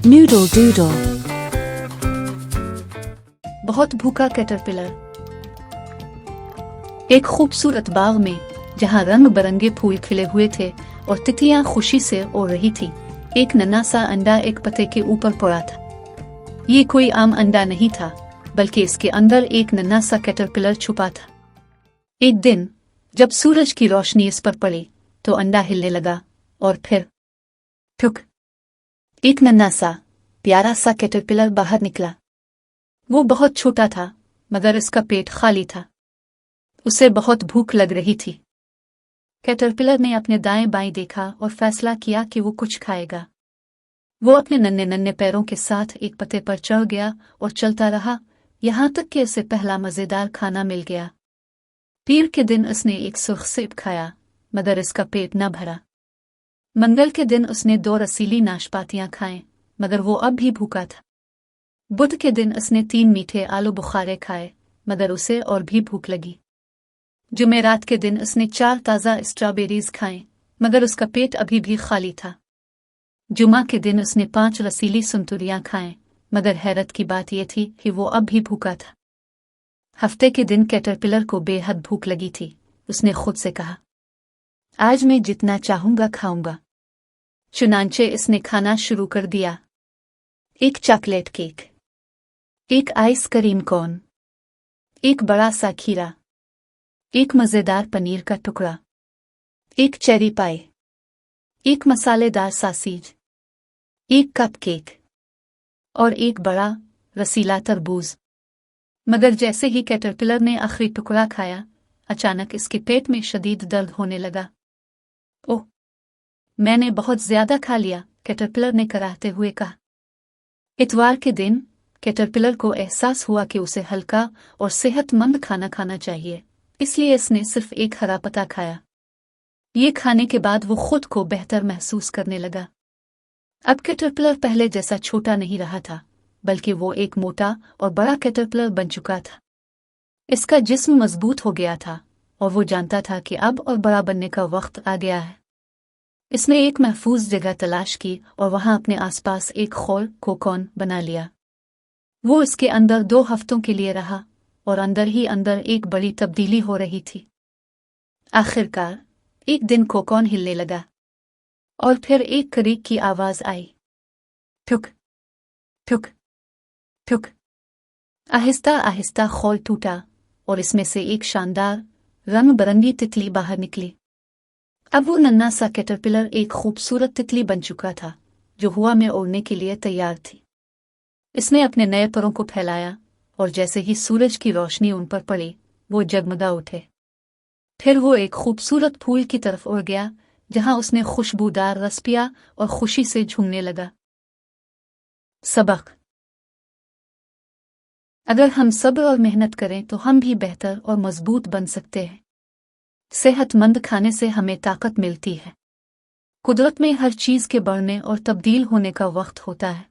Noodle doodle. बहुत भूखा caterpillar. एक खूबसूरत बाग में जहाँ रंग बिरंगे फूल खिले हुए थे और तितलियां खुशी से उड़ रही थी, एक नन्हा सा अंडा एक पत्ते के ऊपर पड़ा था। ये कोई आम अंडा नहीं था, बल्कि इसके अंदर एक नन्हा सा कैटरपिलर छुपा था। एक दिन जब सूरज की रोशनी इस पर पड़ी तो अंडा हिलने लगा और फिर ठुक, एक नन्हा सा प्यारा सा कैटरपिलर बाहर निकला। वो बहुत छोटा था, मगर इसका पेट खाली था। उसे बहुत भूख लग रही थी। कैटरपिलर ने अपने दाएं बाएं देखा और फैसला किया कि वो कुछ खाएगा। वो अपने नन्हे नन्हे पैरों के साथ एक पत्ते पर चढ़ गया और चलता रहा, यहाँ तक कि उसे पहला मजेदार खाना मिल गया। पीर के दिन उसने एक सुर्ख सेब खाया, मगर इसका पेट न भरा। मंगल के दिन उसने 2 रसीली नाशपातियां खाएं, मगर वो अब भी भूखा था। बुध के दिन उसने 3 मीठे आलू बुखारे खाए, मगर उसे और भी भूख लगी। जुमेरात के दिन उसने 4 ताज़ा स्ट्रॉबेरीज खाएं, मगर उसका पेट अभी भी खाली था। जुमा के दिन उसने 5 रसीली संतुरियां खाएं, मगर हैरत की बात यह थी कि वो अब भी भूखा था। हफ्ते के दिन कैटरपिलर को बेहद भूख लगी थी। उसने खुद से कहा, आज मैं जितना चाहूंगा खाऊंगा। चुनांचे इसने खाना शुरू कर दिया। एक चॉकलेट केक, एक आइसक्रीम कोन, एक बड़ा सा खीरा, एक मजेदार पनीर का टुकड़ा, एक चेरी पाई, एक मसालेदार सासीज, एक कप केक और एक बड़ा रसीला तरबूज। मगर जैसे ही कैटरपिलर ने आखिरी टुकड़ा खाया, अचानक इसके पेट में शदीद दर्द होने लगा। ओह, मैंने बहुत ज्यादा खा लिया, कैटरपिलर ने कराहते हुए कहा। इतवार के दिन कैटरपिलर को एहसास हुआ कि उसे हल्का और सेहतमंद खाना खाना चाहिए, इसलिए इसने सिर्फ एक हरा पत्ता खाया। ये खाने के बाद वो खुद को बेहतर महसूस करने लगा। अब कैटरपिलर पहले जैसा छोटा नहीं रहा था, बल्कि वो एक मोटा और बड़ा कैटरपिलर बन चुका था। इसका जिस्म मजबूत हो गया था और वो जानता था कि अब और बड़ा बनने का वक्त आ गया है। इसने एक महफूज जगह तलाश की और वहां अपने आसपास एक खोल कोकोन बना लिया। वो इसके अंदर 2 हफ्तों के लिए रहा और अंदर ही अंदर एक बड़ी तब्दीली हो रही थी। आखिरकार एक दिन कोकोन हिलने लगा और फिर एक क्रीक की आवाज आई। ठुक ठुक ठुक। आहिस्ता आहिस्ता खोल टूटा और इसमें से एक शानदार रंग बिरंगी तितली बाहर निकली। अब वो नन्हा सा कैटरपिलर एक खूबसूरत तितली बन चुका था, जो हवा में उड़ने के लिए तैयार थी। इसने अपने नए परों को फैलाया और जैसे ही सूरज की रोशनी उन पर पड़ी, वो जगमगा उठे। फिर वो एक खूबसूरत फूल की तरफ उड़ गया, जहां उसने खुशबूदार रस पिया और खुशी से झूमने लगा। सबक: अगर हम सब्र और मेहनत करें तो हम भी बेहतर और मजबूत बन सकते हैं। सेहतमंद खाने से हमें ताकत मिलती है। कुदरत में हर चीज के बढ़ने और तब्दील होने का वक्त होता है।